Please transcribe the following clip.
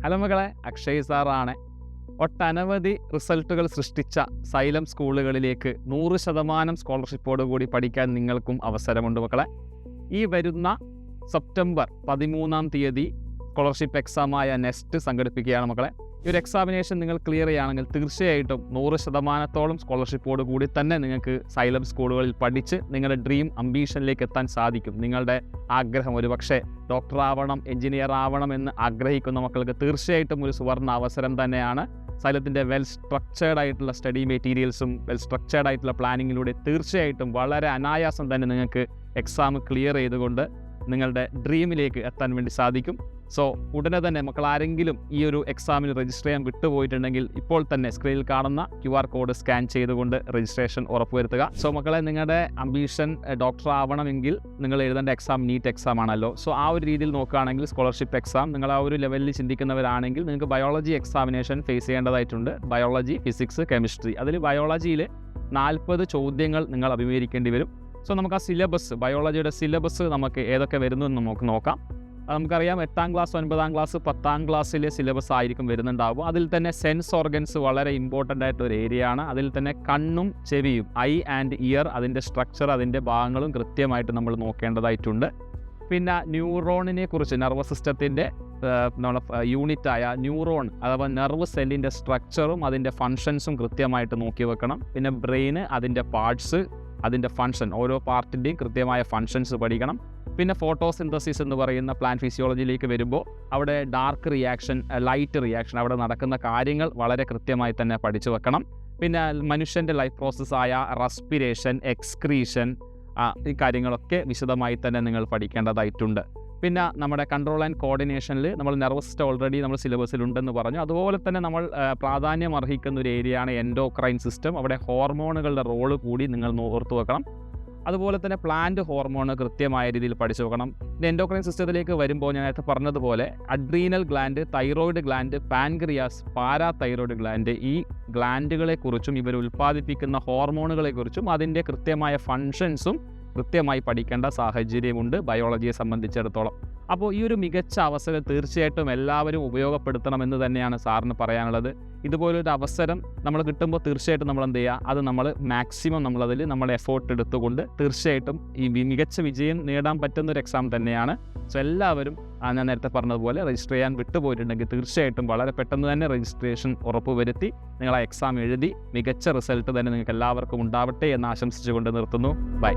Hello മക്കളെ, അക്ഷയ് സാറാണ്. ഒട്ടനവധി റിസൾട്ടുകൾ സൃഷ്ടിച്ച സൈലം സ്കൂളുകളിലേക്ക് 100% സ്കോളർഷിപ്പോട് കൂടി പഠിക്കാൻ നിങ്ങൾക്കും അവസരമുണ്ട് മക്കളെ. ഈ വരുന്ന സെപ്റ്റംബർ 13 സ്കോളർഷിപ്പ് എക്സാമായ നെസ്റ്റ് സംഘടിപ്പിക്കുകയാണ് മക്കളെ. ഈ ഒരു എക്സാമിനേഷൻ നിങ്ങൾ ക്ലിയർ ചെയ്യുകയാണെങ്കിൽ തീർച്ചയായിട്ടും 100%-ഓളം സ്കോളർഷിപ്പോട് കൂടി തന്നെ നിങ്ങൾക്ക് സൈലം സ്കൂളുകളിൽ പഠിച്ച് നിങ്ങളുടെ ഡ്രീം അംബീഷനിലേക്ക് എത്താൻ സാധിക്കും. നിങ്ങളുടെ ആഗ്രഹം ഒരുപക്ഷെ ഡോക്ടർ ആവണം, എഞ്ചിനീയർ ആവണം എന്ന് ആഗ്രഹിക്കുന്ന മക്കൾക്ക് തീർച്ചയായിട്ടും ഒരു സുവർണ്ണ അവസരം തന്നെയാണ്. സൈലത്തിൻ്റെ വെൽ സ്ട്രക്ചേർഡ് ആയിട്ടുള്ള സ്റ്റഡി മെറ്റീരിയൽസും വെൽ സ്ട്രക്ചേർഡ് ആയിട്ടുള്ള പ്ലാനിങ്ങിലൂടെ തീർച്ചയായിട്ടും വളരെ അനായാസം തന്നെ നിങ്ങൾക്ക് എക്സാം ക്ലിയർ ചെയ്തുകൊണ്ട് നിങ്ങളുടെ ഡ്രീമിലേക്ക് എത്താൻ വേണ്ടി സാധിക്കും. സോ ഉടനെ തന്നെ മക്കൾ ആരെങ്കിലും ഈ ഒരു എക്സാമിന് രജിസ്റ്റർ ചെയ്യാൻ വിട്ടുപോയിട്ടുണ്ടെങ്കിൽ ഇപ്പോൾ തന്നെ സ്ക്രീനിൽ കാണുന്ന QR കോഡ് സ്കാൻ ചെയ്തുകൊണ്ട് രജിസ്ട്രേഷൻ ഉറപ്പുവരുത്തുക. സോ മക്കളെ, നിങ്ങളുടെ അംബീഷൻ ഡോക്ടർ ആവണമെങ്കിൽ നിങ്ങൾ എഴുതേണ്ട എക്സാം നീറ്റ് എക്സാം ആണല്ലോ. സോ ആ ഒരു രീതിയിൽ നോക്കുകയാണെങ്കിൽ സ്കോളർഷിപ്പ് എക്സാം നിങ്ങൾ ആ ഒരു ലെവലിൽ ചിന്തിക്കുന്നവരാണെങ്കിൽ നിങ്ങൾക്ക് ബയോളജി എക്സാമിനേഷൻ ഫേസ് ചെയ്യേണ്ടതായിട്ടുണ്ട്. Biology, physics, chemistry. അതിൽ ബയോളജിയിൽ 40 ചോദ്യങ്ങൾ നിങ്ങൾ അഭിമുഖീകരിക്കേണ്ടി വരും. സോ നമുക്ക് ആ സിലബസ്, ബയോളജിയുടെ സിലബസ് നമുക്ക് ഏതൊക്കെ വരുന്നു എന്ന് നമുക്ക് നോക്കാം. നമുക്കറിയാം 8ാം ക്ലാസ്, 9ാം ക്ലാസ്, 10ാം ക്ലാസ്സിലെ സിലബസ് ആയിരിക്കും വരുന്നുണ്ടാവും. അതിൽ തന്നെ സെൻസ് ഓർഗൻസ് വളരെ ഇമ്പോർട്ടൻ്റ് ആയിട്ടൊരു ഏരിയ ആണ്. അതിൽ തന്നെ കണ്ണും ചെവിയും, ഐ ആൻഡ് ഇയർ, അതിൻ്റെ സ്ട്രക്ചർ, അതിൻ്റെ ഭാഗങ്ങളും കൃത്യമായിട്ട് നമ്മൾ നോക്കേണ്ടതായിട്ടുണ്ട്. പിന്നെ ന്യൂറോണിനെ കുറിച്ച്, നെർവസ് സിസ്റ്റത്തിൻ്റെ നമ്മുടെ യൂണിറ്റായ ന്യൂറോൺ അഥവാ നെർവ് സെല്ലിൻ്റെ സ്ട്രക്ചറും അതിൻ്റെ ഫങ്ഷൻസും കൃത്യമായിട്ട് നോക്കി വെക്കണം. പിന്നെ ബ്രെയിന്, അതിൻ്റെ പാർട്സ്, അതിൻ്റെ ഫങ്ഷൻ, ഓരോ പാർട്ടിൻ്റെയും കൃത്യമായ ഫങ്ഷൻസ് പഠിക്കണം. പിന്നെ ഫോട്ടോസിന്തസിസ് എന്ന് പറയുന്ന പ്ലാന്റ് ഫിസിയോളജിയിലേക്ക് വരുമ്പോൾ അവിടെ ഡാർക്ക് റിയാക്ഷൻ, ലൈറ്റ് റിയാക്ഷൻ, അവിടെ നടക്കുന്ന കാര്യങ്ങൾ വളരെ കൃത്യമായി തന്നെ പഠിച്ചു വെക്കണം. പിന്നെ മനുഷ്യൻ്റെ ലൈഫ് പ്രോസസ്സായ റെസ്പിറേഷൻ, എക്സ്ക്രീഷൻ, ഈ കാര്യങ്ങളൊക്കെ വിശദമായി തന്നെ നിങ്ങൾ പഠിക്കേണ്ടതായിട്ടുണ്ട്. പിന്നെ നമ്മുടെ കൺട്രോൾ ആൻഡ് കോർഡിനേഷനിൽ നമ്മൾ നെർവസ് സിസ്റ്റം ഓൾറെഡി നമ്മൾ സിലബസിലുണ്ടെന്ന് പറഞ്ഞു. അതുപോലെ തന്നെ നമ്മൾ പ്രാധാന്യം അർഹിക്കുന്ന ഒരു ഏരിയയാണ് എൻഡോക്രൈൻ സിസ്റ്റം. അവിടെ ഹോർമോണുകളുടെ റോള് കൂടി നിങ്ങൾ ഓർത്തു വെക്കണം. അതുപോലെ തന്നെ പ്ലാന്റ് ഹോർമോൺ കൃത്യമായ രീതിയിൽ പഠിച്ചു വെക്കണം. എൻഡോക്രൈൻ സിസ്റ്റത്തിലേക്ക് വരുമ്പോൾ ഞാൻ നേരത്തെ പറഞ്ഞതുപോലെ adrenal gland, thyroid gland, pancreas, parathyroid gland, ഈ ഗ്ലാൻഡുകളെക്കുറിച്ചും ഇവർ ഉൽപ്പാദിപ്പിക്കുന്ന ഹോർമോണുകളെക്കുറിച്ചും അതിൻ്റെ കൃത്യമായ ഫങ്ഷൻസും കൃത്യമായി പഠിക്കേണ്ട സാഹചര്യമുണ്ട് ബയോളജിയെ സംബന്ധിച്ചിടത്തോളം. അപ്പോൾ ഈ ഒരു മികച്ച അവസരം തീർച്ചയായിട്ടും എല്ലാവരും ഉപയോഗപ്പെടുത്തണമെന്ന് തന്നെയാണ് സാറിന് പറയാനുള്ളത്. ഇതുപോലൊരു അവസരം നമ്മൾ കിട്ടുമ്പോൾ തീർച്ചയായിട്ടും നമ്മൾ എന്ത് ചെയ്യുക, അത് നമ്മൾ മാക്സിമം നമ്മളതിൽ നമ്മുടെ എഫേർട്ട് എടുത്തുകൊണ്ട് തീർച്ചയായിട്ടും ഈ മികച്ച വിജയം നേടാൻ പറ്റുന്നൊരു എക്സാം തന്നെയാണ്. സോ എല്ലാവരും ഞാൻ നേരത്തെ പറഞ്ഞതുപോലെ രജിസ്റ്റർ ചെയ്യാൻ വിട്ടുപോയിട്ടുണ്ടെങ്കിൽ തീർച്ചയായിട്ടും വളരെ പെട്ടെന്ന് തന്നെ രജിസ്ട്രേഷൻ ഉറപ്പുവരുത്തി നിങ്ങൾ ആ എക്സാം എഴുതി മികച്ച റിസൾട്ട് തന്നെ നിങ്ങൾക്ക് എല്ലാവർക്കും ഉണ്ടാവട്ടെ എന്ന് ആശംസിച്ചുകൊണ്ട് നിർത്തുന്നു. ബൈ.